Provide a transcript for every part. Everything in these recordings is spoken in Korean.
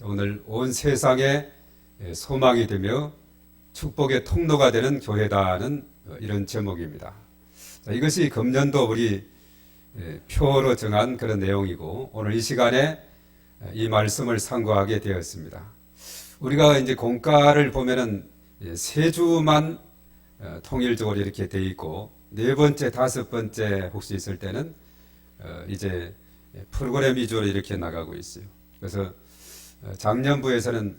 오늘 온 세상에 소망이 되며 축복의 통로가 되는 교회다는 이런 제목입니다. 자, 이것이 금년도 우리 표로 정한 그런 내용이고, 오늘 이 시간에 이 말씀을 상고하게 되었습니다. 우리가 이제 공과를 보면은 세 주만 통일적으로 이렇게 돼 있고, 네 번째, 다섯 번째 혹시 있을 때는 이제 프로그램 위주로 이렇게 나가고 있어요. 그래서 작년부에서는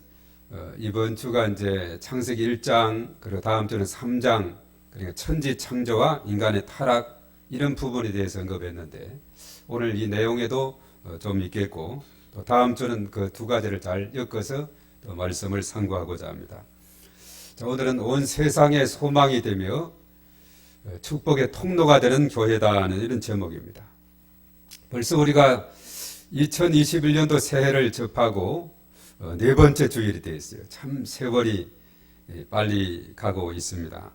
이번 주가 이제 창세기 1장, 그리고 다음 주는 3장, 그러니까 천지 창조와 인간의 타락, 이런 부분에 대해서 언급했는데, 오늘 이 내용에도 좀 있겠고, 또 다음 주는 그 두 가지를 잘 엮어서 또 말씀을 상고하고자 합니다. 자, 오늘은 온 세상의 소망이 되며 축복의 통로가 되는 교회다는 이런 제목입니다. 벌써 우리가 2021년도 새해를 접하고 네 번째 주일이 되어 있어요. 참 세월이 빨리 가고 있습니다.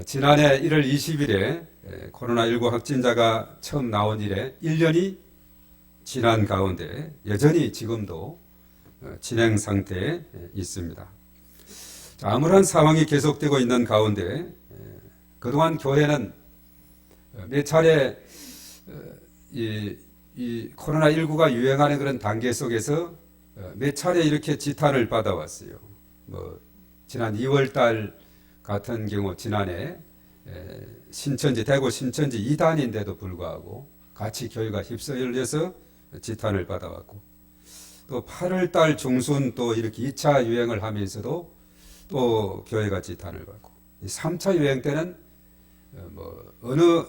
지난해 1월 20일에 코로나19 확진자가 처음 나온 이래 1년이 지난 가운데 여전히 지금도 진행 상태에 있습니다. 암울한 상황이 계속되고 있는 가운데 그동안 교회는 몇 차례 이 코로나19가 유행하는 그런 단계 속에서 몇 차례 이렇게 지탄을 받아왔어요. 지난 2월달 같은 경우 지난해 신천지, 대구 신천지 2단인데도 불구하고 같이 교회가 휩쓸려서 지탄을 받아왔고, 또 8월달 중순 또 이렇게 2차 유행을 하면서도 또 교회가 지탄을 받고, 3차 유행 때는 어느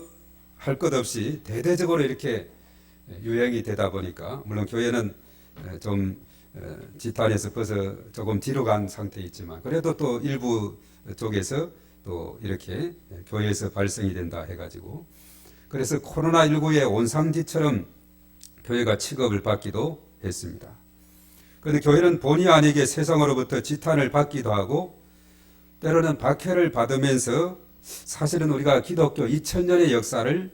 할 것 없이 대대적으로 이렇게 유행이 되다 보니까, 물론 교회는 좀 지탄에서 벌써 조금 뒤로 간 상태에 있지만, 그래도 또 일부 쪽에서 또 이렇게 교회에서 발생이 된다 해가지고, 그래서 코로나19의 온상지처럼 교회가 취급을 받기도 했습니다. 그런데 교회는 본의 아니게 세상으로부터 지탄을 받기도 하고, 때로는 박해를 받으면서 사실은 우리가 기독교 2000년의 역사를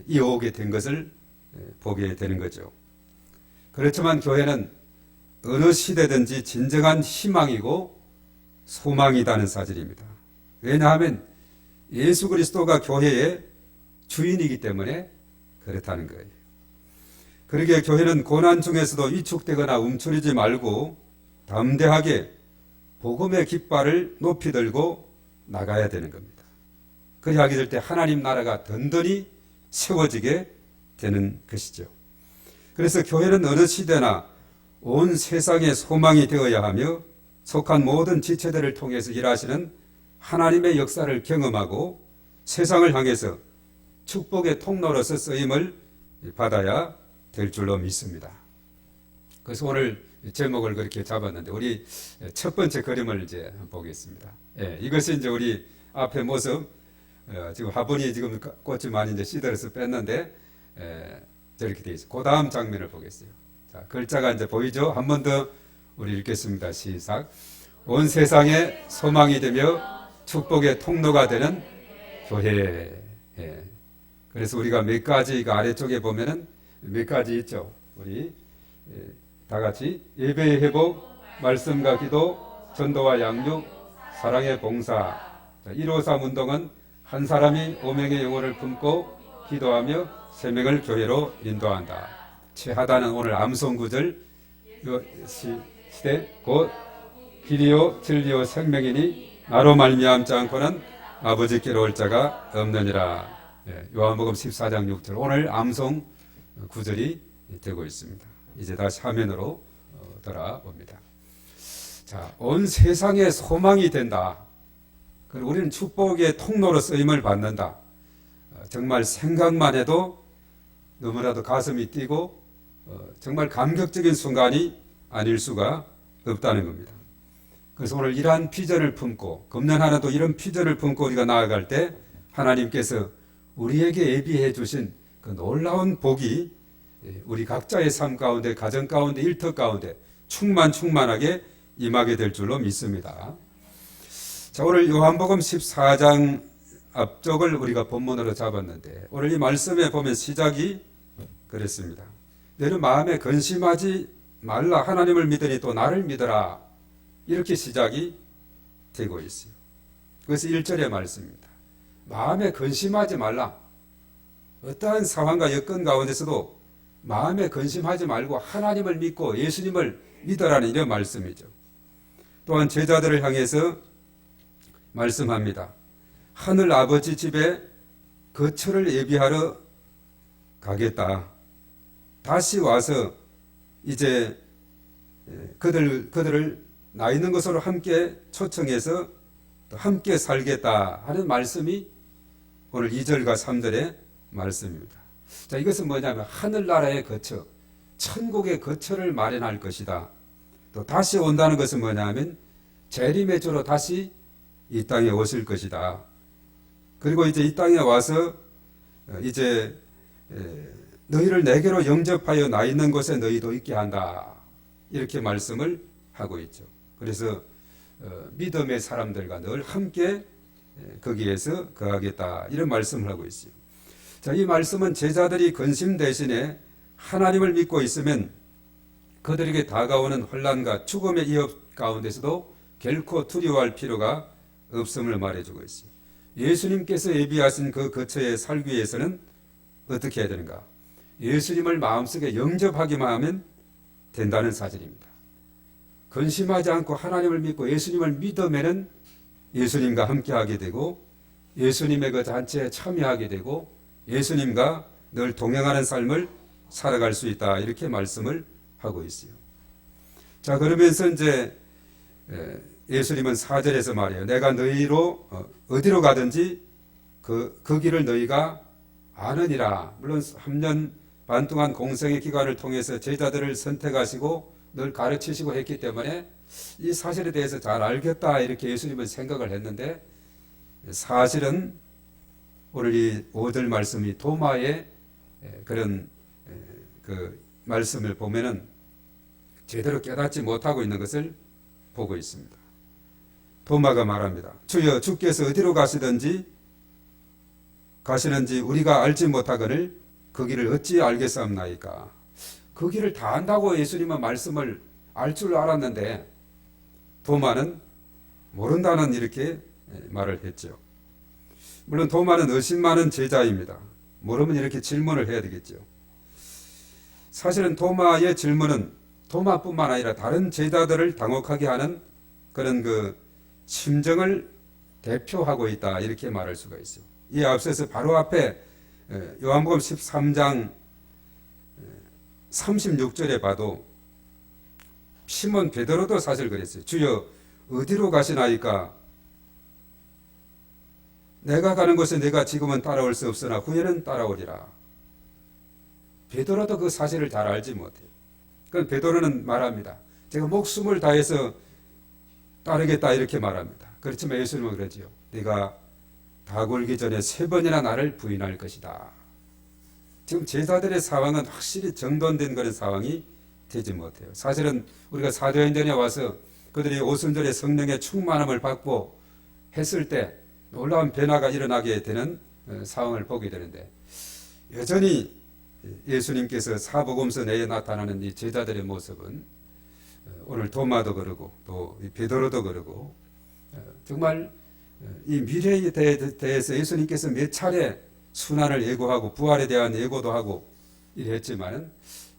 이어오게 된 것을 보게 되는 거죠. 그렇지만 교회는 어느 시대든지 진정한 희망이고 소망이다는 사실입니다. 왜냐하면 예수 그리스도가 교회의 주인이기 때문에 그렇다는 거예요. 그러기에 교회는 고난 중에서도 위축되거나 움츠리지 말고 담대하게 복음의 깃발을 높이 들고 나가야 되는 겁니다. 그리하게 될 때 하나님 나라가 든든히 세워지게 되는 것이죠. 그래서 교회는 어느 시대나 온 세상의 소망이 되어야 하며, 속한 모든 지체들을 통해서 일하시는 하나님의 역사를 경험하고 세상을 향해서 축복의 통로로서 쓰임을 받아야 될 줄로 믿습니다. 그래서 오늘 제목을 그렇게 잡았는데, 우리 첫 번째 그림을 이제 보겠습니다. 이것이 이제 우리 앞에 모습, 지금 화분이 지금 꽃이 많이 이제 시들어서 뺐는데, 저렇게 되어 있어요. 그 다음 장면을 보겠어요. 자, 글자가 이제 보이죠? 한 번 더 우리 읽겠습니다. 시작. 온 세상에 소망이 되며 축복의 통로가 되는 교회. 그래서 우리가 몇 가지, 그 아래쪽에 보면은 몇 가지 있죠. 우리 다 같이 예배의 회복, 말씀과 기도, 전도와 양육, 사랑의 봉사. 153 운동은 한 사람이 5명의 영혼을 품고 기도하며 3명을 교회로 인도한다. 최하단은 오늘 암송 구절, 시대 곧 길이요 진리요 생명이니 나로 말미암지 않고는 아버지께로 올 자가 없느니라. 요한복음 14장 6절, 오늘 암송 구절이 되고 있습니다. 이제 다시 화면으로 돌아옵니다. 자, 온 세상에 소망이 된다. 그리고 우리는 축복의 통로로 쓰임을 받는다. 정말 생각만 해도 너무나도 가슴이 뛰고 정말 감격적인 순간이 아닐 수가 없다는 겁니다. 그래서 오늘 이러한 비전을 품고, 금년 하나도 이런 비전을 품고 우리가 나아갈 때 하나님께서 우리에게 예비해 주신 그 놀라운 복이 우리 각자의 삶 가운데, 가정 가운데, 일터 가운데 충만하게 임하게 될 줄로 믿습니다. 자, 오늘 요한복음 14장 앞쪽을 우리가 본문으로 잡았는데, 오늘 이 말씀에 보면 시작이 그랬습니다. 너는 마음에 근심하지 말라. 하나님을 믿으니 또 나를 믿어라. 이렇게 시작이 되고 있어요. 그것이 1절의 말씀입니다. 마음에 근심하지 말라. 어떠한 상황과 여건 가운데서도 마음에 근심하지 말고 하나님을 믿고 예수님을 믿어라는 이런 말씀이죠. 또한 제자들을 향해서 말씀합니다. 하늘 아버지 집에 거처를 예비하러 가겠다. 다시 와서 이제 그들을 나 있는 것으로 함께 초청해서 함께 살겠다 하는 말씀이 오늘 2절과 3절의 말씀입니다. 자, 이것은 뭐냐면 하늘나라의 거처, 천국의 거처를 마련할 것이다. 또 다시 온다는 것은 뭐냐면 재림의 주로 다시 이 땅에 오실 것이다. 그리고 이제 이 땅에 와서 이제 너희를 내게로 영접하여 나 있는 곳에 너희도 있게 한다. 이렇게 말씀을 하고 있죠. 그래서 믿음의 사람들과 늘 함께 거기에서 거하겠다. 이런 말씀을 하고 있어요. 자, 이 말씀은 제자들이 근심 대신에 하나님을 믿고 있으면 그들에게 다가오는 혼란과 죽음의 위협 가운데서도 결코 두려워할 필요가 없음을 말해주고 있어요. 예수님께서 예비하신 그 거처에 살기 위해서는 어떻게 해야 되는가? 예수님을 마음속에 영접하기만 하면 된다는 사실입니다. 근심하지 않고 하나님을 믿고 예수님을 믿으면은 예수님과 함께하게 되고 예수님의 그 잔치에 참여하게 되고 예수님과 늘 동행하는 삶을 살아갈 수 있다. 이렇게 말씀을 하고 있어요. 자, 그러면서 이제 예수님은 4절에서 말해요. 내가 너희로 어디로 가든지 그 길을 너희가 아느니라. 물론 3년 반 동안 공생의 기간을 통해서 제자들을 선택하시고 늘 가르치시고 했기 때문에 이 사실에 대해서 잘 알겠다 이렇게 예수님은 생각을 했는데 사실은 오늘 이 5절 말씀이 도마의 그런 그 말씀을 보면은 제대로 깨닫지 못하고 있는 것을 보고 있습니다. 도마가 말합니다. 주여, 주께서 어디로 가시는지 우리가 알지 못하거늘 그 길을 어찌 알겠사옵나이까. 그 길을 다 안다고 예수님은 말씀을 알 줄 알았는데 도마는 모른다는 이렇게 말을 했죠. 물론 도마는 의심 많은 제자입니다. 모르면 이렇게 질문을 해야 되겠죠. 사실은 도마의 질문은 도마뿐만 아니라 다른 제자들을 당혹하게 하는 그런 그 심정을 대표하고 있다 이렇게 말할 수가 있어요. 이 앞서서 바로 앞에 요한복음 13장 36절에 봐도 시몬 베드로도 사실 그랬어요. 주여, 어디로 가시나이까? 내가 가는 곳에 내가 지금은 따라올 수 없으나 후에는 따라오리라. 베드로도 그 사실을 잘 알지 못해요. 그건 베드로는 말합니다. 제가 목숨을 다해서 따르겠다 이렇게 말합니다. 그렇지만 예수님은 그러지요. 네가 다 굴기 전에 3번이나 나를 부인할 것이다. 지금 제자들의 상황은 확실히 정돈된 그런 상황이 되지 못해요. 사실은 우리가 사도행전에 와서 그들이 오순절에 성령의 충만함을 받고 했을 때 놀라운 변화가 일어나게 되는 상황을 보게 되는데 여전히 예수님께서 사복음서 내에 나타나는 이 제자들의 모습은 오늘 도마도 그러고 또 베드로도 그러고 정말 이 미래에 대해서 예수님께서 몇 차례 순환을 예고하고 부활에 대한 예고도 하고 이랬지만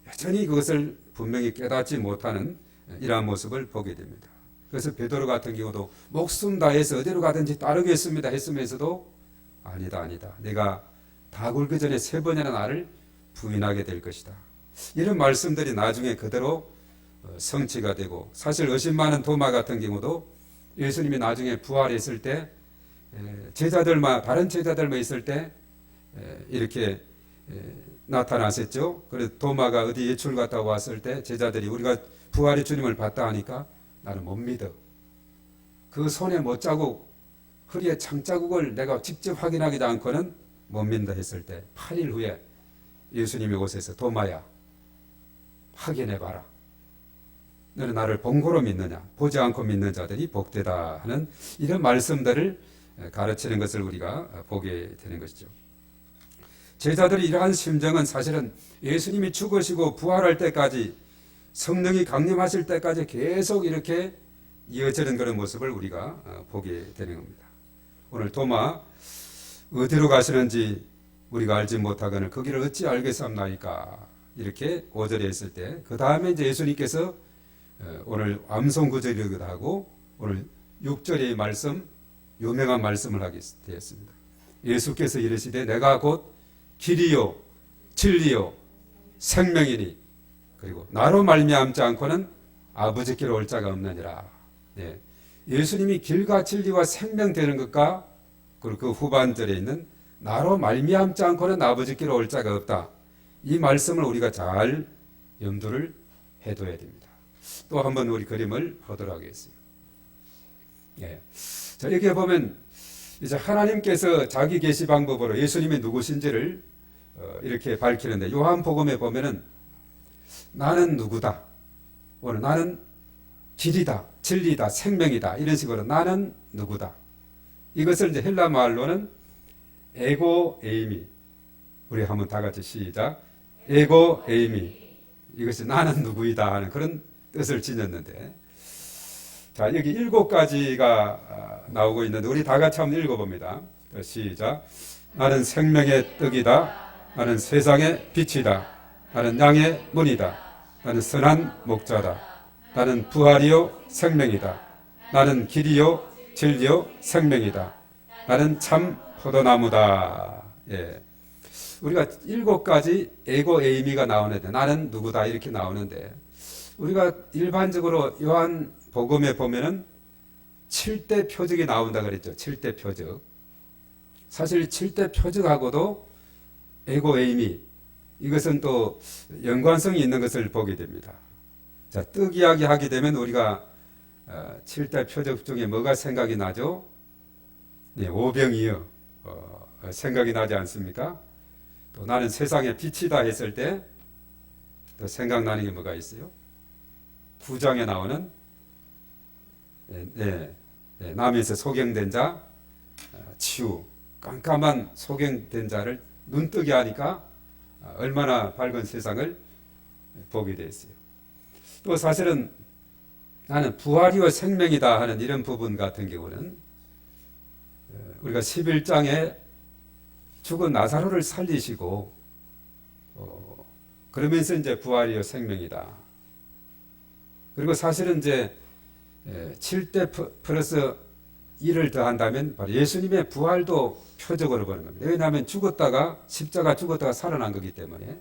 여전히 그것을 분명히 깨닫지 못하는 이러한 모습을 보게 됩니다. 그래서 베드로 같은 경우도 목숨 다해서 어디로 가든지 따르겠습니다 했으면서도 아니다. 내가 다 굴기 전에 3번이나 나를 부인하게 될 것이다. 이런 말씀들이 나중에 그대로 성취가 되고 사실 의심 많은 도마 같은 경우도 예수님이 나중에 부활했을 때 다른 제자들만 있을 때 이렇게 나타났었죠. 그래서 도마가 어디 예출 갔다 왔을 때 제자들이 우리가 부활의 주님을 봤다 하니까 나는 못 믿어. 그 손에 못자국, 허리에 창자국을 내가 직접 확인하지 않고는 못 믿는다 했을 때 8일 후에 예수님이 오셔서 도마야 확인해봐라. 너는 나를 본고로 믿느냐? 보지 않고 믿는 자들이 복되다 하는 이런 말씀들을 가르치는 것을 우리가 보게 되는 것이죠. 제자들이 이러한 심정은 사실은 예수님이 죽으시고 부활할 때까지 성령이 강림하실 때까지 계속 이렇게 이어지는 그런 모습을 우리가 보게 되는 겁니다. 오늘 도마 어디로 가시는지 우리가 알지 못하거늘 그 길을 어찌 알겠사옵나이까 이렇게 5절에 했을 때 그 다음에 이제 예수님께서 오늘 암송구절이기도 하고 오늘 6절의 말씀 유명한 말씀을 하게 되었습니다. 예수께서 이르시되 내가 곧 길이요 진리요 생명이니 그리고 나로 말미암지 않고는 아버지께로 올 자가 없느니라. 예. 예수님이 길과 진리와 생명 되는 것과 그리고 그 후반절에 있는 나로 말미암지 않고는 아버지께로 올 자가 없다. 이 말씀을 우리가 잘 염두를 해둬야 됩니다. 또 한번 우리 그림을 보도록 하겠습니다. 예. 자, 여기에 보면 이제 하나님께서 자기 계시 방법으로 예수님이 누구신지를 이렇게 밝히는데 요한복음에 보면은 나는 누구다. 오늘 나는 길이다, 진리다, 생명이다. 이런 식으로 나는 누구다. 이것을 이제 헬라 말로는 에고 에이미. 우리 한번 다 같이 시작. 에고 에이미. 이것이 나는 누구이다 하는 그런 뜻을 지녔는데 자, 여기 7가지가 나오고 있는데 우리 다 같이 한번 읽어봅니다. 시작. 나는 생명의 떡이다. 나는 세상의 빛이다. 나는 양의 문이다. 나는 선한 목자다. 나는 부활이요 생명이다. 나는 길이요 진리요 생명이다. 나는 참 포도나무다. 예. 우리가 7가지 에고 에이미가 나오는데 나는 누구다 이렇게 나오는데 우리가 일반적으로 요한 복음에 보면은 7대 표적이 나온다 그랬죠. 7대 표적. 사실 7대 표적하고도 에고 에이미 이것은 또 연관성이 있는 것을 보게 됩니다. 자, 떡 이야기 하게 되면 우리가 7대 표적 중에 뭐가 생각이 나죠? 네, 오병이어 생각이 나지 않습니까? 또 나는 세상의 빛이다 했을 때 또 생각나는 게 뭐가 있어요? 9장에 나오는 남에서 소경된 자 치유 깜깜한 소경된 자를 눈뜨게 하니까 얼마나 밝은 세상을 보게 되었어요. 또 사실은 나는 부활이요 생명이다 하는 이런 부분 같은 경우는 우리가 11장에 죽은 나사로를 살리시고 그러면서 이제 부활이요 생명이다. 그리고 사실은 이제 7대 플러스 1을 더한다면 바로 예수님의 부활도 표적으로 보는 겁니다. 왜냐하면 십자가 죽었다가 살아난 거기 때문에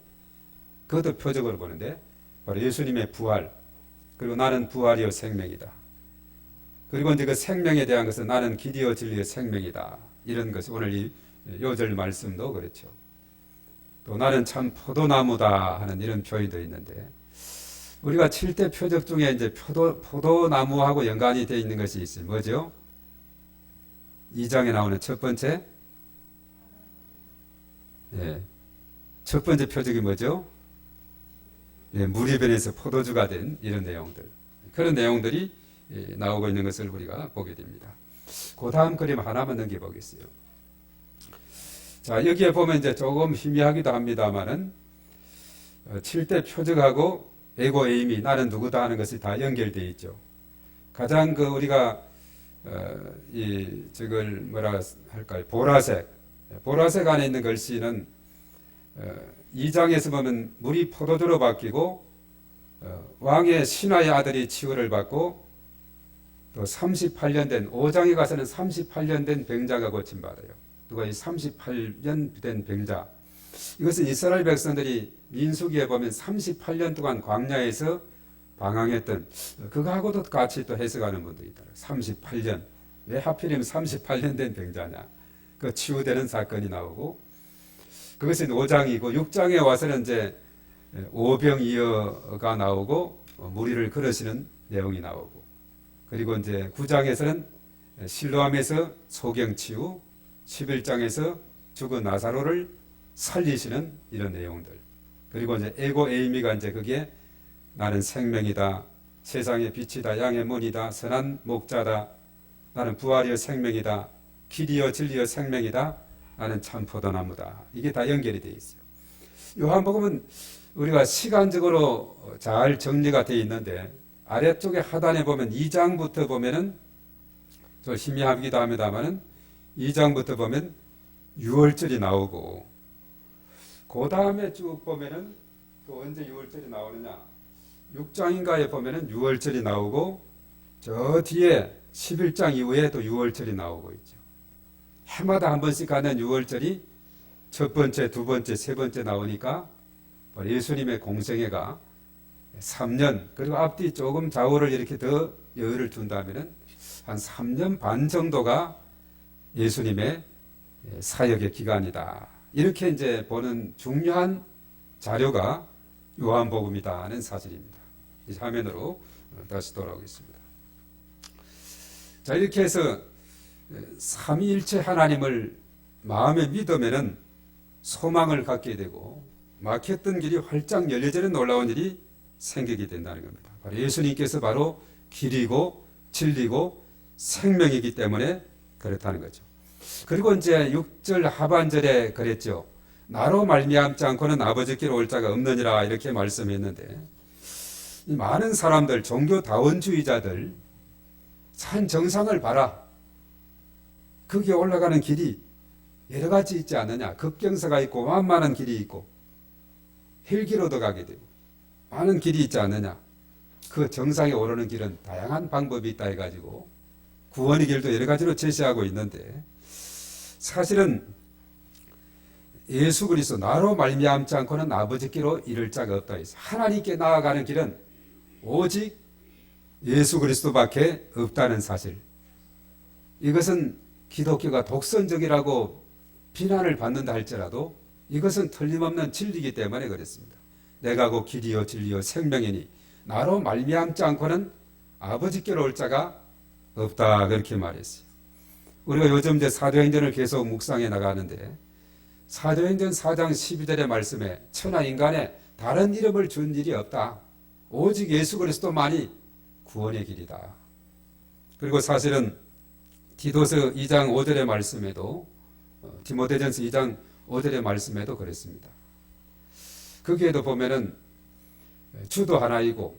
그것도 표적으로 보는데 바로 예수님의 부활 그리고 나는 부활이요 생명이다. 그리고 이제 그 생명에 대한 것은 나는 길이요 진리요 생명이다. 이런 것이 오늘 이 요절 말씀도 그렇죠. 또 나는 참 포도나무다 하는 이런 표현도 있는데 우리가 7대 표적 중에 이제 포도나무하고 연관이 되어 있는 것이 있어요. 뭐죠? 2장에 나오는 첫 번째 첫 번째 표적이 뭐죠? 물이 변해서 포도주가 된 이런 내용들 그런 내용들이 나오고 있는 것을 우리가 보게 됩니다. 그 다음 그림 하나만 넘겨보겠어요. 자, 여기에 보면 이제 조금 희미하기도 합니다만은 7대 표적하고 에고 에이미 나는 누구다 하는 것이 다 연결되어 있죠. 가장 우리가 저걸 뭐라 할까요? 보라색 안에 있는 글씨는 2장에서 보면 물이 포도주로 바뀌고 왕의 신하의 아들이 치유를 받고 또 38년 된 5장에 가서는 38년 된 병자가 고침받아요. 누가 이 38년 된 병자 이것은 이스라엘 백성들이 민수기에 보면 38년 동안 광야에서 방황했던 그거하고도 같이 또 해석하는 분들이 있더라고요. 38년 왜 하필이면 38년 된 병자냐 그 치유되는 사건이 나오고 그것은 5장이고 6장에 와서는 이제 오병이어가 나오고 무리를 걸으시는 내용이 나오고 그리고 이제 9장에서는 실로암에서 소경치유 11장에서 죽은 나사로를 살리시는 이런 내용들 그리고 이제 에고 에이미가 이제 거기에 나는 생명이다 세상의 빛이다 양의 문이다 선한 목자다 나는 부활이요 생명이다 길이요 진리요 생명이다 나는 참 포도나무다 이게 다 연결이 되어 있어요. 요한복음은 우리가 시간적으로 잘 정리가 되어 있는데 아래쪽에 하단에 보면 2장부터 보면은 좀 희미하기도 합니다만은 2장부터 보면 6월절이 나오고 그 다음에 쭉 보면은 또 언제 6월절이 나오느냐 6장인가에 보면은 6월절이 나오고 저 뒤에 11장 이후에 또 6월절이 나오고 있죠. 해마다 한 번씩 가는 6월절이 첫 번째, 두 번째, 세 번째 나오니까 예수님의 공생애가 3년 그리고 앞뒤 조금 좌우를 이렇게 더 여유를 둔다면은 한 3년 반 정도가 예수님의 사역의 기간이다. 이렇게 이제 보는 중요한 자료가 요한복음이다는 사실입니다. 이제 화면으로 다시 돌아오겠습니다. 자, 이렇게 해서 삼위일체 하나님을 마음에 믿으면은 소망을 갖게 되고 막혔던 길이 활짝 열려지는 놀라운 일이 생기게 된다는 겁니다. 바로 예수님께서 바로 길이고 진리고 생명이기 때문에 그렇다는 거죠. 그리고 이제 6절 하반절에 그랬죠. 나로 말미암지 않고는 아버지께로 올 자가 없느니라 이렇게 말씀했는데 이 많은 사람들 종교다원주의자들 산 정상을 봐라. 거기에 올라가는 길이 여러 가지 있지 않느냐. 급경사가 있고 만만한 길이 있고 헬기로도 가게 되고 많은 길이 있지 않느냐. 그 정상에 오르는 길은 다양한 방법이 있다 해가지고 구원의 길도 여러 가지로 제시하고 있는데 사실은 예수 그리스도 나로 말미암지 않고는 아버지께로 이를 자가 없다 했어요. 하나님께 나아가는 길은 오직 예수 그리스도밖에 없다는 사실. 이것은 기독교가 독선적이라고 비난을 받는다 할지라도 이것은 틀림없는 진리이기 때문에 그렇습니다. 내가 곧 길이요 진리요 생명이니 나로 말미암지 않고는 아버지께로 올 자가 없다 그렇게 말했어요. 우리가 요즘 이제 사도행전을 계속 묵상해 나가는데 사도행전 4장 12절의 말씀에 천하 인간에 다른 이름을 준 일이 없다. 오직 예수 그리스도만이 구원의 길이다. 그리고 사실은 디도서 2장 5절의 말씀에도 디모데전서 2장 5절의 말씀에도 그랬습니다. 거기에도 보면은 주도 하나이고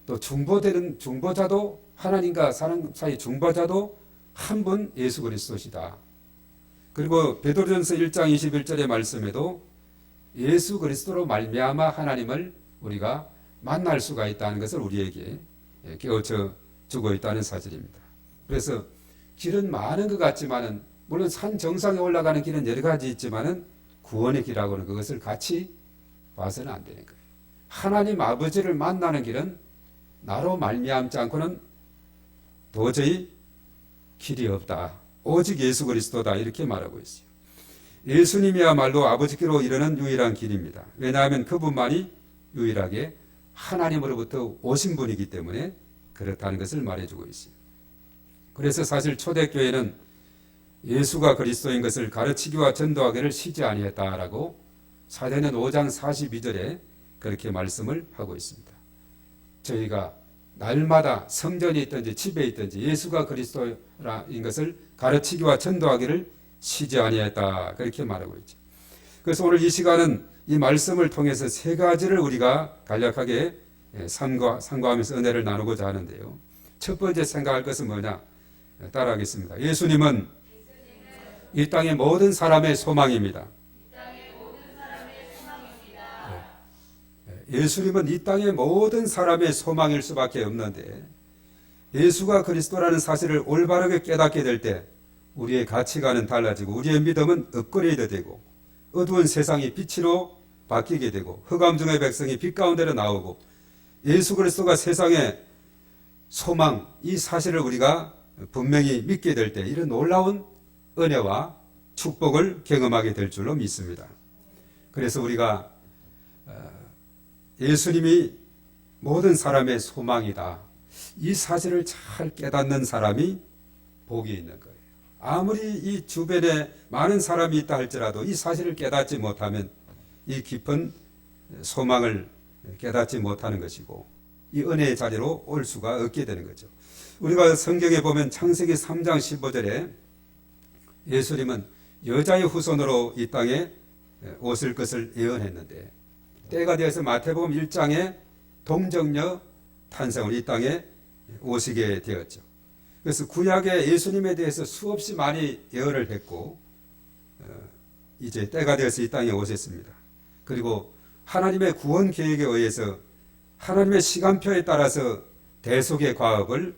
또 중보자도 하나님과 사람 사이 중보자도 한 분 예수 그리스도시다. 그리고 베드로전서 1장 21절의 말씀에도 예수 그리스도로 말미암아 하나님을 우리가 만날 수가 있다는 것을 우리에게 깨우쳐 주고 있다는 사실입니다. 그래서 길은 많은 것 같지만은 물론 산 정상에 올라가는 길은 여러 가지 있지만은 구원의 길하고는 그것을 같이 봐서는 안 되는 거예요. 하나님 아버지를 만나는 길은 나로 말미암지 않고는 도저히 길이 없다. 오직 예수 그리스도다 이렇게 말하고 있어요. 예수님이야말로 아버지께로 이르는 유일한 길입니다. 왜냐하면 그분만이 유일하게 하나님으로부터 오신 분이기 때문에 그렇다는 것을 말해주고 있어요. 그래서 사실 초대교회는 예수가 그리스도인 것을 가르치기와 전도하기를 쉬지 아니했다라고 사도행전 5장 42절에 그렇게 말씀을 하고 있습니다. 저희가 날마다 성전에 있든지 집에 있든지 예수가 그리스도인 것을 가르치기와 전도하기를 쉬지 아니했다 그렇게 말하고 있죠. 그래서 오늘 이 시간은 이 말씀을 통해서 세 가지를 우리가 간략하게 상고하면서 은혜를 나누고자 하는데요. 첫 번째 생각할 것은 뭐냐? 따라하겠습니다. 예수님은 이 땅의 모든 사람의 소망입니다. 예수님은 이 땅의 모든 사람의 소망일 수밖에 없는데 예수가 그리스도라는 사실을 올바르게 깨닫게 될 때 우리의 가치관은 달라지고 우리의 믿음은 업그레이드 되고 어두운 세상이 빛으로 바뀌게 되고 흑암 중의 백성이 빛 가운데로 나오고 예수 그리스도가 세상의 소망 이 사실을 우리가 분명히 믿게 될 때 이런 놀라운 은혜와 축복을 경험하게 될 줄로 믿습니다. 그래서 우리가 예수님이 모든 사람의 소망이다. 이 사실을 잘 깨닫는 사람이 복이 있는 거예요. 아무리 이 주변에 많은 사람이 있다 할지라도 이 사실을 깨닫지 못하면 이 깊은 소망을 깨닫지 못하는 것이고 이 은혜의 자리로 올 수가 없게 되는 거죠. 우리가 성경에 보면 창세기 3장 15절에 예수님은 여자의 후손으로 이 땅에 오실 것을 예언했는데 때가 되어서 마태복음 1장에 동정녀 탄생을 이 땅에 오시게 되었죠. 그래서 구약의 예수님에 대해서 수없이 많이 예언을 했고 이제 때가 되어서 이 땅에 오셨습니다. 그리고 하나님의 구원 계획에 의해서 하나님의 시간표에 따라서 대속의 과업을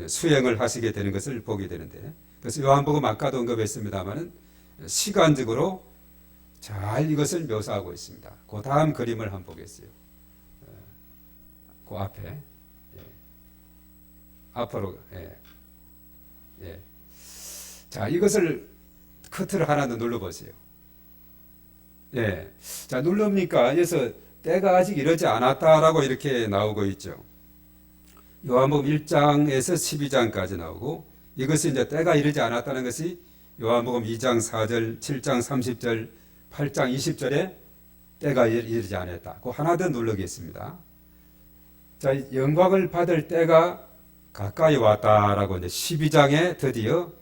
수행을 하시게 되는 것을 보게 되는데, 그래서 요한복음 아까도 언급했습니다마는 시간적으로 잘 이것을 묘사하고 있습니다. 그 다음 그림을 한번 보겠어요. 그 앞에 앞으로 자, 이것을 커트를 하나 더 눌러보세요. 자, 누릅니까? 그래서 때가 아직 이르지 않았다라고 이렇게 나오고 있죠. 요한복음 1장에서 12장까지 나오고, 이것이 이제 때가 이르지 않았다는 것이 요한복음 2장 4절, 7장 30절, 8장 20절에 때가 이르지 않았다. 그 하나 더 누르겠습니다. 자, 영광을 받을 때가 가까이 왔다라고 이제 12장에 드디어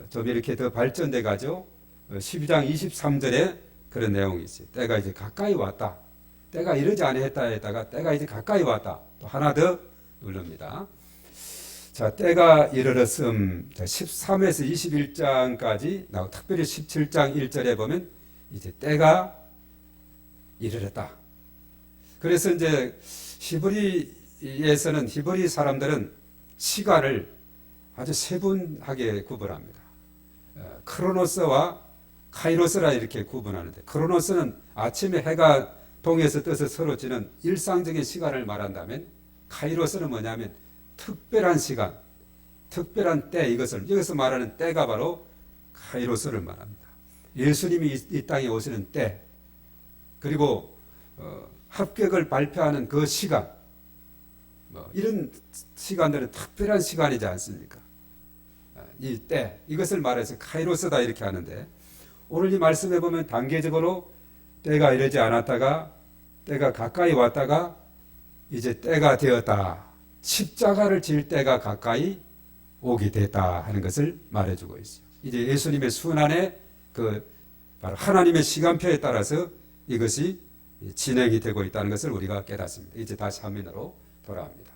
좀 이렇게 더 발전돼 가죠. 12장 23절에 그런 내용이 있어요. 때가 이제 가까이 왔다. 때가 이르지 않았다 했다가 때가 이제 가까이 왔다. 또 하나 더 누릅니다. 자, 때가 이르렀음. 13에서 21장까지 나오고, 특별히 17장 1절에 보면 이제 때가 이르렀다. 그래서 이제 히브리에서는, 히브리 사람들은 시간을 아주 세분하게 구분합니다. 크로노스와 카이로스라 이렇게 구분하는데, 크로노스는 아침에 해가 동에서 떠서 서로 지는 일상적인 시간을 말한다면, 카이로스는 뭐냐면 특별한 시간, 특별한 때, 이것을 말하는 때가 바로 카이로스를 말합니다. 예수님이 이 땅에 오시는 때, 그리고 합격을 발표하는 그 시간, 이런 시간들은 특별한 시간이지 않습니까? 이 때, 이것을 말해서 카이로스다 이렇게 하는데, 오늘 이 말씀에 보면 단계적으로 때가 이르지 않았다가 때가 가까이 왔다가 이제 때가 되었다, 십자가를 질 때가 가까이 오게 됐다 하는 것을 말해주고 있어요. 이제 예수님의 순환의 바로 하나님의 시간표에 따라서 이것이 진행이 되고 있다는 것을 우리가 깨닫습니다. 이제 다시 화면으로 돌아옵니다.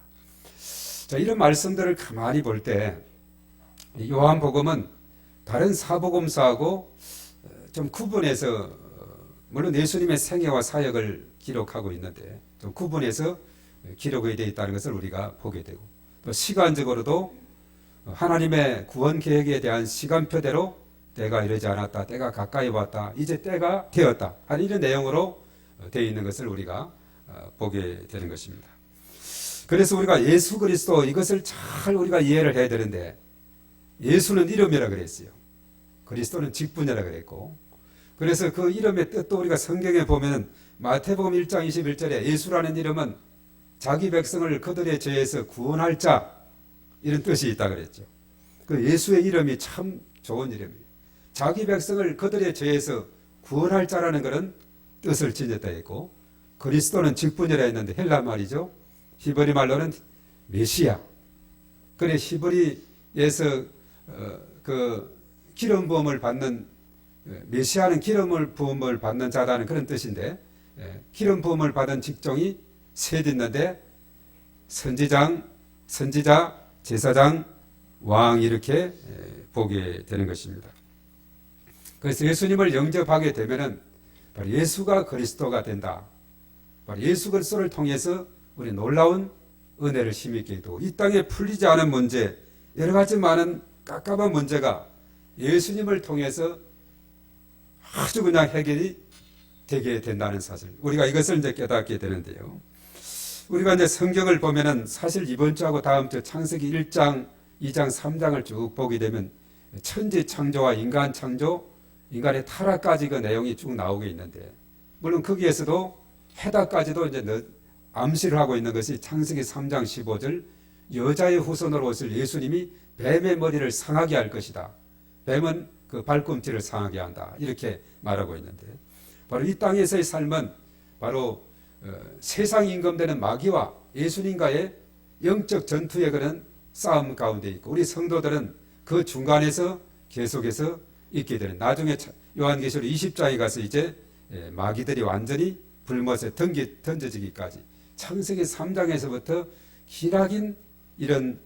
자, 이런 말씀들을 가만히 볼 때 요한복음은 다른 사복음서하고 좀 구분해서, 물론 예수님의 생애와 사역을 기록하고 있는데 좀 구분해서 기록이 되어 있다는 것을 우리가 보게 되고, 또 시간적으로도 하나님의 구원 계획에 대한 시간표대로 때가 이르지 않았다, 때가 가까이 왔다, 이제 때가 되었다 하는 이런 내용으로 되어 있는 것을 우리가 보게 되는 것입니다. 그래서 우리가 예수 그리스도, 이것을 잘 우리가 이해를 해야 되는데, 예수는 이름이라 그랬어요. 그리스도는 직분이라 그랬고, 그래서 그 이름의 뜻도 우리가 성경에 보면 마태복음 1장 21절에 예수라는 이름은 자기 백성을 그들의 죄에서 구원할 자, 이런 뜻이 있다 그랬죠. 그 예수의 이름이 참 좋은 이름이에요. 자기 백성을 그들의 죄에서 구원할 자라는 것은 뜻을 지녔다 했고, 그리스도는 직분이라 했는데 헬라 말이죠. 히브리 말로는 메시아. 그래, 히브리에서 그 기름 부음을 받는, 메시아는 기름을 부음을 받는 자라는 그런 뜻인데, 기름 부음을 받은 직종이 셋 있는데 선지자, 제사장, 왕, 이렇게 보게 되는 것입니다. 그래서 예수님을 영접하게 되면은 바로 예수가 그리스도가 된다. 바로 예수 그리스도를 통해서 우리 놀라운 은혜를 힘있게 되고, 이 땅에 풀리지 않은 문제, 여러 가지 많은 깝깝한 문제가 예수님을 통해서 아주 그냥 해결이 되게 된다는 사실, 우리가 이것을 이제 깨닫게 되는데요. 우리가 이제 성경을 보면은 사실 이번 주하고 다음 주 창세기 1장, 2장, 3장을 쭉 보게 되면 천지 창조와 인간 창조, 인간의 타락까지 그 내용이 쭉 나오게 있는데, 물론 거기에서도 해답까지도 이제 암시를 하고 있는 것이 창세기 3장 15절, 여자의 후손으로 오실 예수님이 뱀의 머리를 상하게 할 것이다. 뱀은 그 발꿈치를 상하게 한다. 이렇게 말하고 있는데, 바로 이 땅에서의 삶은 바로 세상 임금되는 마귀와 예수님과의 영적 전투의 그런 싸움 가운데 있고, 우리 성도들은 그 중간에서 계속해서 있게 되는, 나중에 요한계시록 20장에 가서 이제 마귀들이 완전히 불못에 던져지기까지 창세기 3장에서부터 기나긴 이런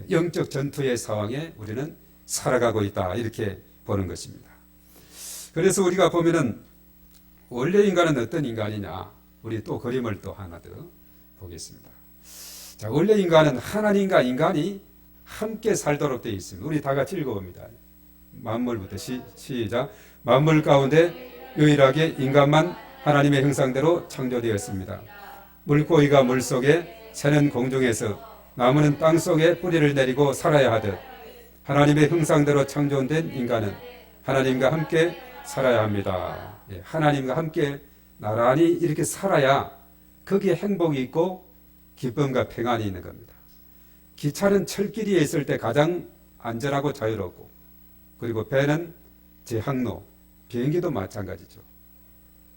영적 전투의 상황에 우리는 살아가고 있다, 이렇게 보는 것입니다. 그래서 우리가 보면은 원래 인간은 어떤 인간이냐, 우리 또 그림을 또 하나 더 보겠습니다. 자, 원래 인간은 하나님과 인간이 함께 살도록 되어 있습니다. 우리 다 같이 읽어봅니다. 만물부터 시작. 만물 가운데 유일하게 인간만 하나님의 형상대로 창조되었습니다. 물고기가 물속에, 새는 공중에서, 나무는 땅속에 뿌리를 내리고 살아야 하듯 하나님의 형상대로 창조된 인간은 하나님과 함께 살아야 합니다. 예, 하나님과 함께 나란히 이렇게 살아야 거기에 행복이 있고 기쁨과 평안이 있는 겁니다. 기차는 철길에 있을 때 가장 안전하고 자유롭고, 그리고 배는 제 항로, 비행기도 마찬가지죠.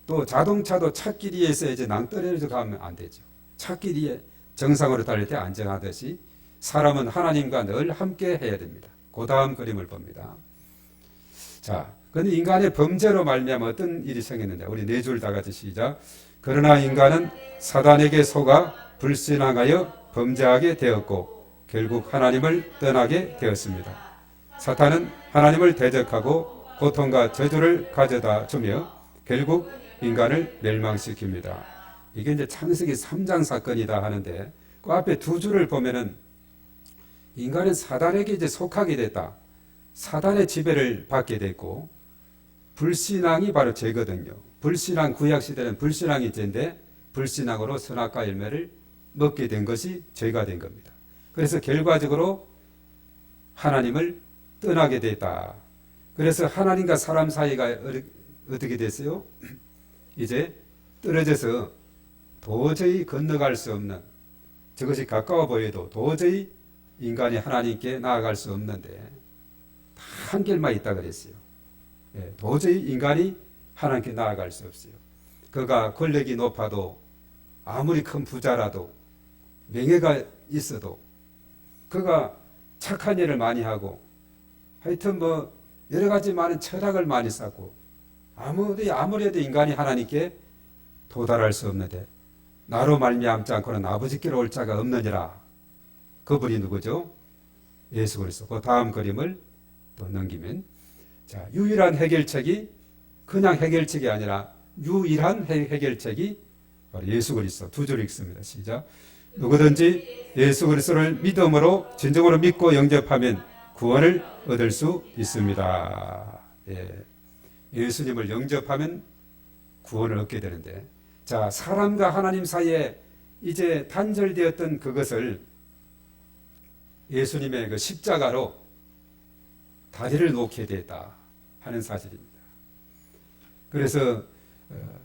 또 자동차도 찻길 위에 있어야지 낭떠러져 가면 안 되죠. 찻길 위에 정상으로 달릴 때 안전하듯이 사람은 하나님과 늘 함께 해야 됩니다. 그 다음 그림을 봅니다. 자, 그런데 인간의 범죄로 말미암아 어떤 일이 생겼느냐. 우리 네 줄 다 같이 시작. 그러나 인간은 사단에게 속아 불신앙하여 범죄하게 되었고 결국 하나님을 떠나게 되었습니다. 사탄은 하나님을 대적하고 고통과 저주를 가져다 주며 결국 인간을 멸망시킵니다. 이게 이제 창세기 3장 사건이다 하는데 그 앞에 두 줄을 보면은 인간은 사단에게 이제 속하게 됐다. 사단의 지배를 받게 됐고 불신앙이 바로 죄거든요. 불신앙, 구약시대는 불신앙이 죄인데 불신앙으로 선악과 열매를 먹게 된 것이 죄가 된 겁니다. 그래서 결과적으로 하나님을 떠나게 됐다. 그래서 하나님과 사람 사이가 어떻게 됐어요? 이제 떨어져서 도저히 건너갈 수 없는, 저것이 가까워 보여도 도저히 인간이 하나님께 나아갈 수 없는데 다 한결만 있다 그랬어요. 예, 도저히 인간이 하나님께 나아갈 수 없어요. 그가 권력이 높아도 아무리 큰 부자라도 명예가 있어도 그가 착한 일을 많이 하고 하여튼 뭐 여러 가지 많은 철학을 많이 쌓고 아무래도 인간이 하나님께 도달할 수 없는데 나로 말미암지 않고는 아버지께로 올 자가 없느니라. 그분이 누구죠? 예수 그리스도. 그 다음 그림을 또 넘기면, 자, 유일한 해결책이 그냥 해결책이 아니라 유일한 해결책이 바로 예수 그리스도. 두 줄 읽습니다. 시작. 누구든지 예수 그리스도를 믿음으로 진정으로 믿고 영접하면 구원을 얻을 수 있습니다. 예. 예수님을 영접하면 구원을 얻게 되는데, 자, 사람과 하나님 사이에 이제 단절되었던 그것을 예수님의 그 십자가로 다리를 놓게 되었다 하는 사실입니다. 그래서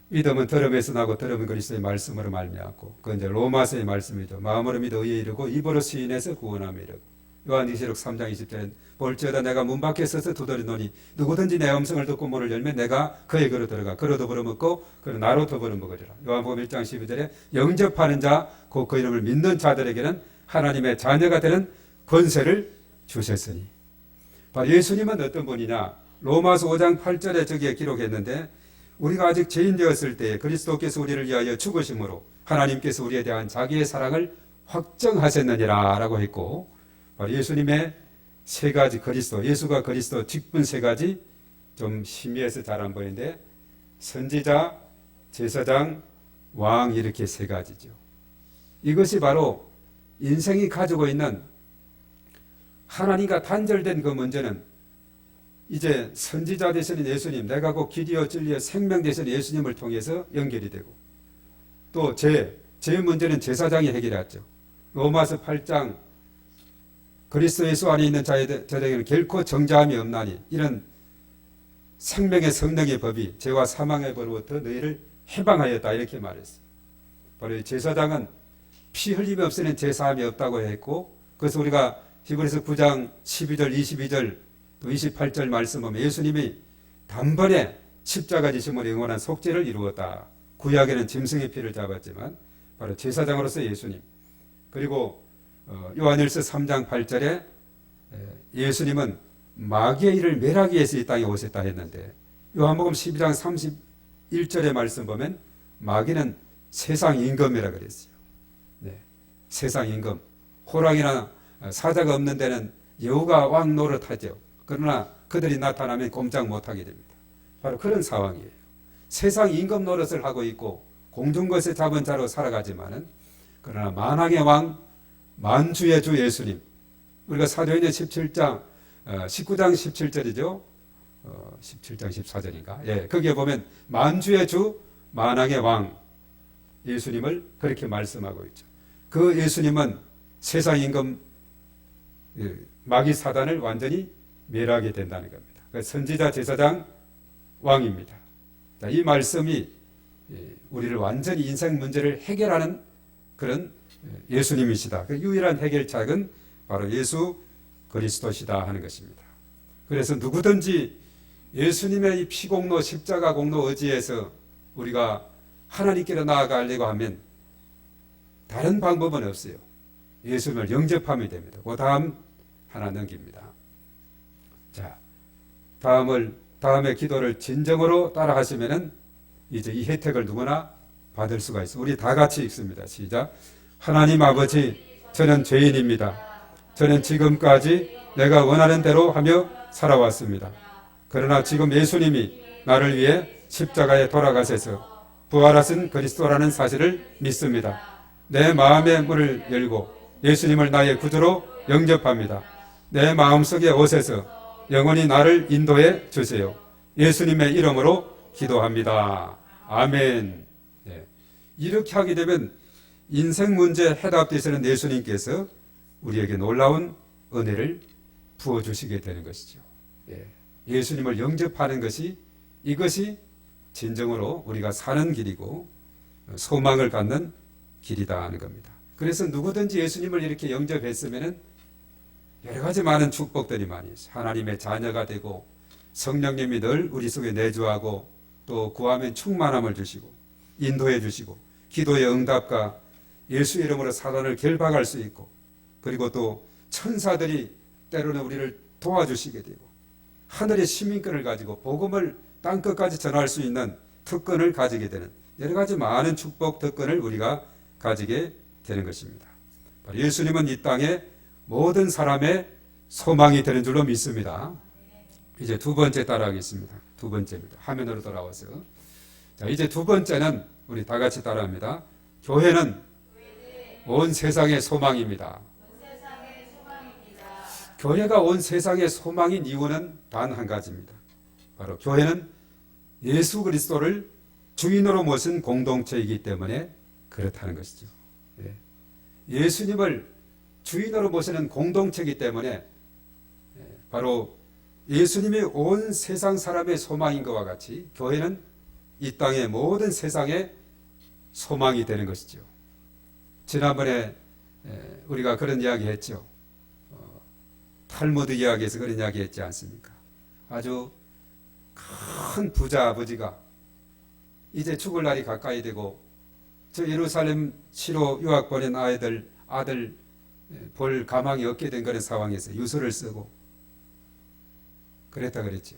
믿음은 들음에서 나고 들음은 그리스도의 말씀으로 말미암고, 그건 이제 로마서의 말씀이죠. 마음으로 믿어 의에 이르고 입으로 시인해서 구원함에 이르고. 요한계시록 3장 20절엔 볼지어다 내가 문 밖에 서서 두드리노니 누구든지 내 음성을 듣고 문을 열면 내가 그에게로 들어가 그로 더불어 먹고 그로 나로 더불어 먹으리라. 요한복음 1장 12절에 영접하는 자 곧 그 이름을 믿는 자들에게는 하나님의 자녀가 되는 권세를 주셨으니. 바로 예수님은 어떤 분이냐. 로마서 5장 8절에 저기에 기록했는데 우리가 아직 죄인 되었을 때 그리스도께서 우리를 위하여 죽으심으로 하나님께서 우리에 대한 자기의 사랑을 확정하셨느니라 라고 했고, 바로 예수님의 세 가지 그리스도, 예수가 그리스도 직분 세 가지 좀 희미해서 잘 안 보이는데 선지자, 제사장, 왕 이렇게 세 가지죠. 이것이 바로 인생이 가지고 있는 하나님과 단절된 그 문제는 이제 선지자 되시는 예수님, 내가 곧 길이요 진리요 생명 되시는 예수님을 통해서 연결이 되고, 또 죄 문제는 제사장이 해결했죠. 로마서 8장 그리스도 예수 안에 있는 자들에게는 결코 정죄함이 없나니 이런 생명의 성령의 법이 죄와 사망의 법으로부터 너희를 해방하였다 이렇게 말했어요. 바로 제사장은 피 흘림이 없으면 제사함이 없다고 했고, 그래서 우리가 히브리서 9장 12절 22절 또 28절 말씀 보면 예수님이 단번에 십자가 지심으로 영원한 속죄를 이루었다. 구약에는 짐승의 피를 잡았지만 바로 제사장으로서 예수님. 그리고 요한일서 3장 8절에 예수님은 마귀의 일을 멸하기 위해서 이 땅에 오셨다 했는데, 요한복음 12장 31절의 말씀 보면 마귀는 세상 임금이라 그랬어요. 네. 세상 임금. 호랑이나 사자가 없는 데는 여우가 왕 노릇하죠. 그러나 그들이 나타나면 꼼짝 못하게 됩니다. 바로 그런 상황이에요. 세상 임금 노릇을 하고 있고 공중것에 잡은 자로 살아가지만은 그러나 만왕의 왕 만주의 주 예수님, 우리가 사도행전 19장 17절이죠. 17장 14절인가? 예, 거기에 보면 만주의 주 만왕의 왕 예수님을 그렇게 말씀하고 있죠. 그 예수님은 세상 임금 마귀 사단을 완전히 멸하게 된다는 겁니다. 선지자 제사장 왕입니다. 자, 이 말씀이 우리를 완전히 인생 문제를 해결하는 그런 예수님이시다. 그 유일한 해결책은 바로 예수 그리스도시다 하는 것입니다. 그래서 누구든지 예수님의 이 피공로 십자가 공로 의지에서 우리가 하나님께로 나아가려고 하면 다른 방법은 없어요. 예수님을 영접하면 됩니다. 그 다음 하나 넘깁니다. 자, 다음에 기도를 진정으로 따라하시면은 이제 이 혜택을 누구나 받을 수가 있어요. 우리 다 같이 읽습니다. 시작. 하나님 아버지, 저는 죄인입니다. 저는 지금까지 내가 원하는 대로 하며 살아왔습니다. 그러나 지금 예수님이 나를 위해 십자가에 돌아가셔서 부활하신 그리스도라는 사실을 믿습니다. 내 마음의 문을 열고 예수님을 나의 구주로 영접합니다. 내 마음속에 오셔서 영원히 나를 인도해 주세요. 예수님의 이름으로 기도합니다. 아멘. 네. 이렇게 하게 되면 인생 문제 해답되시는 예수님께서 우리에게 놀라운 은혜를 부어주시게 되는 것이죠. 예. 예수님을 영접하는 것이 이것이 진정으로 우리가 사는 길이고 소망을 갖는 길이다 하는 겁니다. 그래서 누구든지 예수님을 이렇게 영접했으면 여러 가지 많은 축복들이 많이 있어요. 하나님의 자녀가 되고 성령님이 늘 우리 속에 내주하고 또 구하면 충만함을 주시고 인도해 주시고 기도의 응답과 예수 이름으로 사단을 결박할 수 있고 그리고 또 천사들이 때로는 우리를 도와주시게 되고 하늘의 시민권을 가지고 복음을 땅끝까지 전할 수 있는 특권을 가지게 되는 여러 가지 많은 축복 특권을 우리가 가지게 되는 것입니다. 예수님은 이 땅에 모든 사람의 소망이 되는 줄로 믿습니다. 이제 두 번째 따라하겠습니다. 두 번째입니다. 화면으로 돌아와서. 자, 이제 두 번째는 우리 다 같이 따라합니다. 교회는 온 세상의 소망입니다. 교회가 온 세상의 소망인 이유는 단 한 가지입니다. 바로 교회는 예수 그리스도를 주인으로 모신 공동체이기 때문에 그렇다는 것이죠. 예수님을 주인으로 모시는 공동체이기 때문에 바로 예수님이 온 세상 사람의 소망인 것과 같이 교회는 이 땅의 모든 세상의 소망이 되는 것이죠. 지난번에 우리가 그런 이야기 했죠. 탈무드 이야기에서 그런 이야기 했지 않습니까? 아주 큰 부자 아버지가 이제 죽을 날이 가까이 되고 저 예루살렘 시로 유학 보낸 아들 볼 가망이 없게 된 그런 상황에서 유서를 쓰고 그랬다 그랬죠.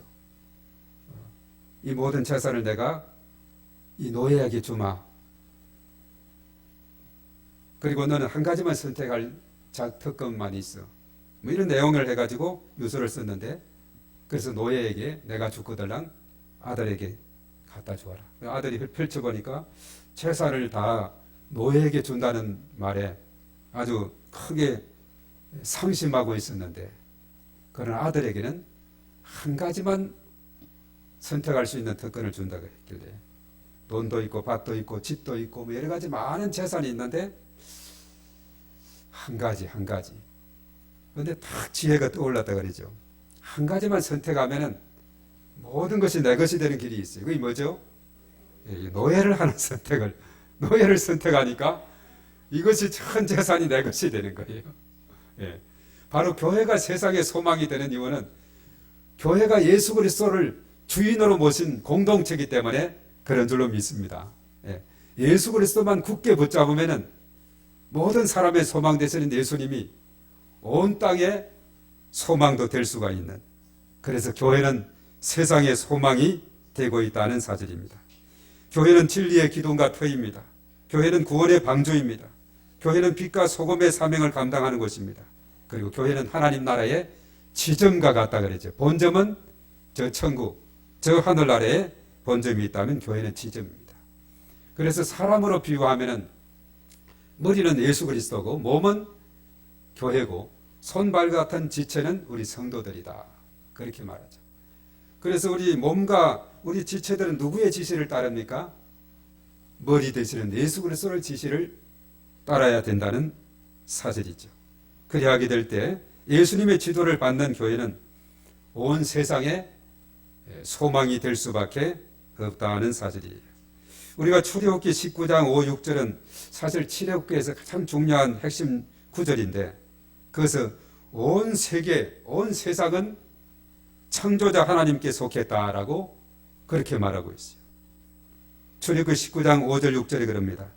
이 모든 재산을 내가 이 노예에게 주마. 그리고 너는 한 가지만 선택할 특권만 있어. 뭐 이런 내용을 해가지고 유서를 썼는데 그래서 노예에게 내가 죽거들랑 아들에게 갖다 주어라. 아들이 펼쳐보니까 재산을 다 노예에게 준다는 말에 아주 크게 상심하고 있었는데 그런 아들에게는 한 가지만 선택할 수 있는 특권을 준다고 했길래 돈도 있고 밭도 있고 집도 있고 뭐 여러 가지 많은 재산이 있는데 한 가지 그런데 딱 지혜가 떠올랐다 그러죠. 한 가지만 선택하면은 모든 것이 내 것이 되는 길이 있어요. 그게 뭐죠? 노예를 하는 노예를 선택하니까 이것이 전 재산이 내 것이 되는 거예요. 바로 교회가 세상의 소망이 되는 이유는 교회가 예수 그리스도를 주인으로 모신 공동체이기 때문에 그런 줄로 믿습니다. 예수 그리스도만 굳게 붙잡으면은 모든 사람의 소망 되시는 예수님이 온 땅의 소망도 될 수가 있는 그래서 교회는 세상의 소망이 되고 있다는 사실입니다. 교회는 진리의 기둥과 터입니다. 교회는 구원의 방주입니다. 교회는 빛과 소금의 사명을 감당하는 곳입니다. 그리고 교회는 하나님 나라의 지점과 같다 그랬죠. 본점은 저 천국, 저 하늘 아래에 본점이 있다면 교회는 지점입니다. 그래서 사람으로 비유하면은 머리는 예수 그리스도고 몸은 교회고 손발 같은 지체는 우리 성도들이다. 그렇게 말하죠. 그래서 우리 몸과 우리 지체들은 누구의 지시를 따릅니까? 머리 되시는 예수 그리스도의 지시를 따라야 된다는 사실이죠. 그리하게 될 때 예수님의 지도를 받는 교회는 온 세상에 소망이 될 수밖에 없다는 사실이에요. 우리가 출애굽기 19장 5, 6절은 사실 출애굽기에서 가장 중요한 핵심 구절인데 그것은 온 세계, 온 세상은 창조자 하나님께 속했다라고 그렇게 말하고 있어요. 출애굽기 19장 5절 6절에 그럽니다.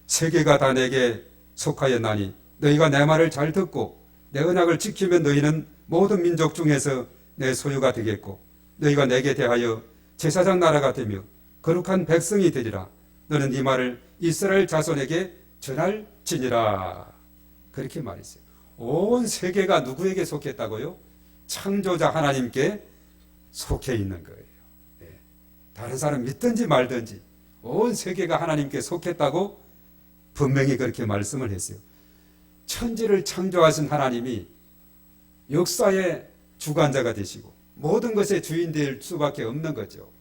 세계가 다 내게 속하였나니 너희가 내 말을 잘 듣고 내 언약을 지키면 너희는 모든 민족 중에서 내 소유가 되겠고 너희가 내게 대하여 제사장 나라가 되며 거룩한 백성이 되리라. 너는 이 말을 이스라엘 자손에게 전할지니라. 그렇게 말했어요. 온 세계가 누구에게 속했다고요? 창조자 하나님께 속해 있는 거예요. 네. 다른 사람 믿든지 말든지 온 세계가 하나님께 속했다고 분명히 그렇게 말씀을 했어요. 천지를 창조하신 하나님이 역사의 주관자가 되시고 모든 것의 주인 될 수밖에 없는 거죠.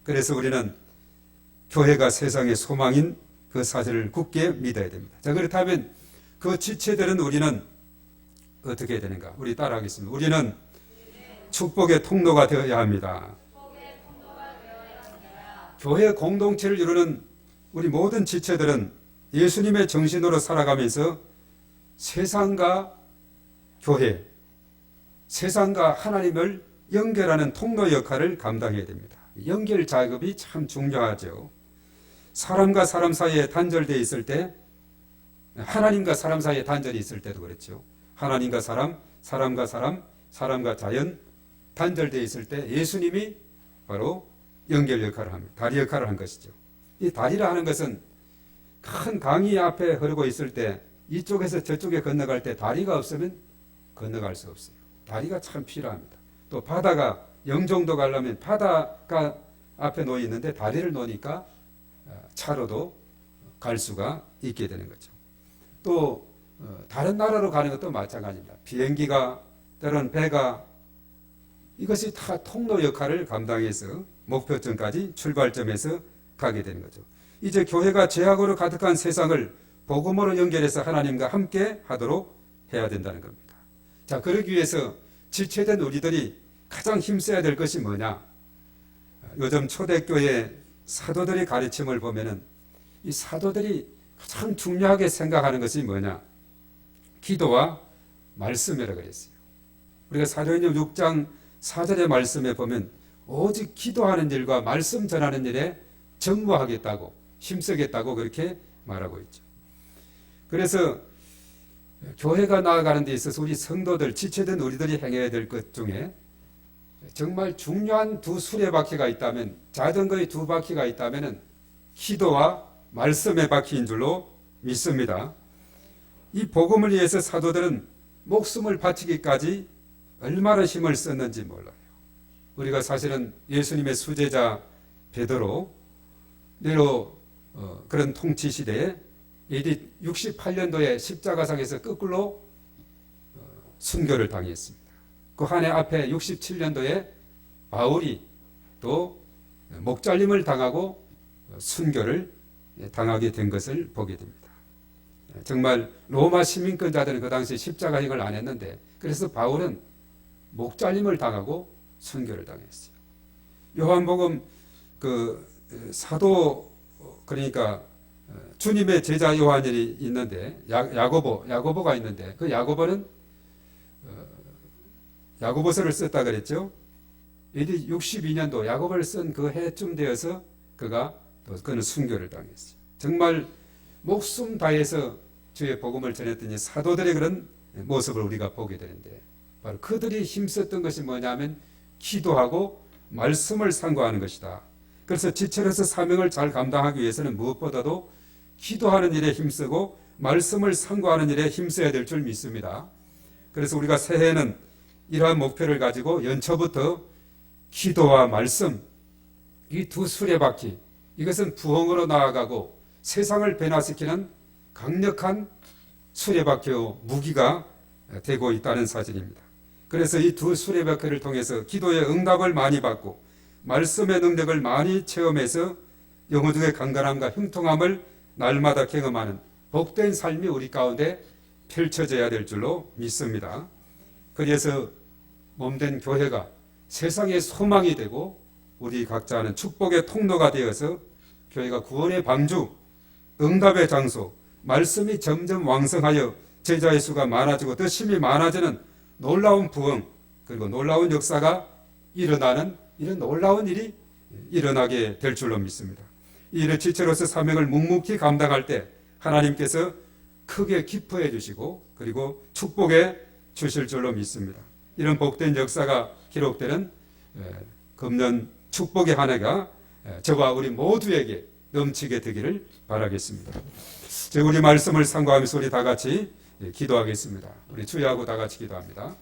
그래서 우리는 교회가 세상의 소망인 그 사실을 굳게 믿어야 됩니다. 자, 그렇다면 그 지체들은 우리는 어떻게 해야 되는가? 우리 따라하겠습니다. 우리는 축복의 통로가 되어야 합니다. 교회 공동체를 이루는 우리 모든 지체들은 예수님의 정신으로 살아가면서 세상과 교회, 세상과 하나님을 연결하는 통로 역할을 감당해야 됩니다. 연결 작업이 참 중요하죠. 사람과 사람 사이에 단절되어 있을 때, 하나님과 사람 사이에 단절이 있을 때도 그렇죠. 하나님과 사람, 사람과 사람, 사람과 자연 단절되어 있을 때 예수님이 바로 연결 역할을 합니다. 다리 역할을 한 것이죠. 이 다리라 하는 것은 큰 강이 앞에 흐르고 있을 때 이쪽에서 저쪽에 건너갈 때 다리가 없으면 건너갈 수 없어요. 다리가 참 필요합니다. 또 바다가 영종도 가려면 바다가 앞에 놓여 있는데 다리를 놓으니까 차로도 갈 수가 있게 되는 거죠. 또 다른 나라로 가는 것도 마찬가지입니다. 비행기가 때로는 배가 이것이 다 통로 역할을 감당해서 목표점까지 출발점에서 가게 되는 거죠. 이제 교회가 죄악으로 가득한 세상을 복음으로 연결해서 하나님과 함께 하도록 해야 된다는 겁니다. 자, 그러기 위해서 지체된 우리들이 가장 힘써야 될 것이 뭐냐? 요즘 초대교회 사도들의 가르침을 보면은 이 사도들이 가장 중요하게 생각하는 것이 뭐냐? 기도와 말씀이라고 그랬어요. 우리가 사도행전 6장 4절의 말씀에 보면 오직 기도하는 일과 말씀 전하는 일에 전무하겠다고 힘쓰겠다고 그렇게 말하고 있죠. 그래서 교회가 나아가는 데 있어서 우리 성도들, 지체된 우리들이 행해야 될 것 중에 정말 중요한 두 수레바퀴가 있다면, 자전거의 두 바퀴가 있다면 기도와 말씀의 바퀴인 줄로 믿습니다. 이 복음을 위해서 사도들은 목숨을 바치기까지 얼마나 힘을 썼는지 몰라요. 우리가 사실은 예수님의 수제자 베드로 내로 그런 통치 시대에 AD 68년도에 십자가상에서 거꾸로 순교를 당했습니다. 그 한 해 앞에 67년도에 바울이 또 목잘림을 당하고 순교를 당하게 된 것을 보게 됩니다. 정말 로마 시민권자들은 그 당시 십자가행을 안 했는데 그래서 바울은 목잘림을 당하고 순교를 당했어요. 요한복음 그 사도 그러니까 주님의 제자 요한이 있는데 야고보가 있는데 그 야고보는 야고보서를 썼다 그랬죠. AD 62년도 야고보를 쓴 그 해쯤 되어서 그는 순교를 당했어요. 정말 목숨 다해서 주의 복음을 전했더니 사도들의 그런 모습을 우리가 보게 되는데 바로 그들이 힘썼던 것이 뭐냐면 기도하고 말씀을 상고하는 것이다. 그래서 지체로서 사명을 잘 감당하기 위해서는 무엇보다도 기도하는 일에 힘쓰고 말씀을 상고하는 일에 힘써야 될 줄 믿습니다. 그래서 우리가 새해에는 이러한 목표를 가지고 연초부터 기도와 말씀, 이 두 수레바퀴, 이것은 부흥으로 나아가고 세상을 변화시키는 강력한 수레바퀴의 무기가 되고 있다는 사실입니다. 그래서 이 두 수레바퀴를 통해서 기도의 응답을 많이 받고 말씀의 능력을 많이 체험해서 영혼중의 강건함과 형통함을 날마다 경험하는 복된 삶이 우리 가운데 펼쳐져야 될 줄로 믿습니다. 그래서 몸된 교회가 세상의 소망이 되고 우리 각자는 축복의 통로가 되어서 교회가 구원의 방주, 응답의 장소, 말씀이 점점 왕성하여 제자의 수가 많아지고 더 심히 많아지는 놀라운 부흥, 그리고 놀라운 역사가 일어나는 이런 놀라운 일이 일어나게 될 줄로 믿습니다. 이 일을 지체로서 사명을 묵묵히 감당할 때 하나님께서 크게 기뻐해 주시고 그리고 축복해 주실 줄로 믿습니다. 이런 복된 역사가 기록되는 금년 축복의 한 해가 저와 우리 모두에게 넘치게 되기를 바라겠습니다. 우리 말씀을 상고하면서 우리 다 같이 기도하겠습니다. 우리 주의하고 다 같이 기도합니다.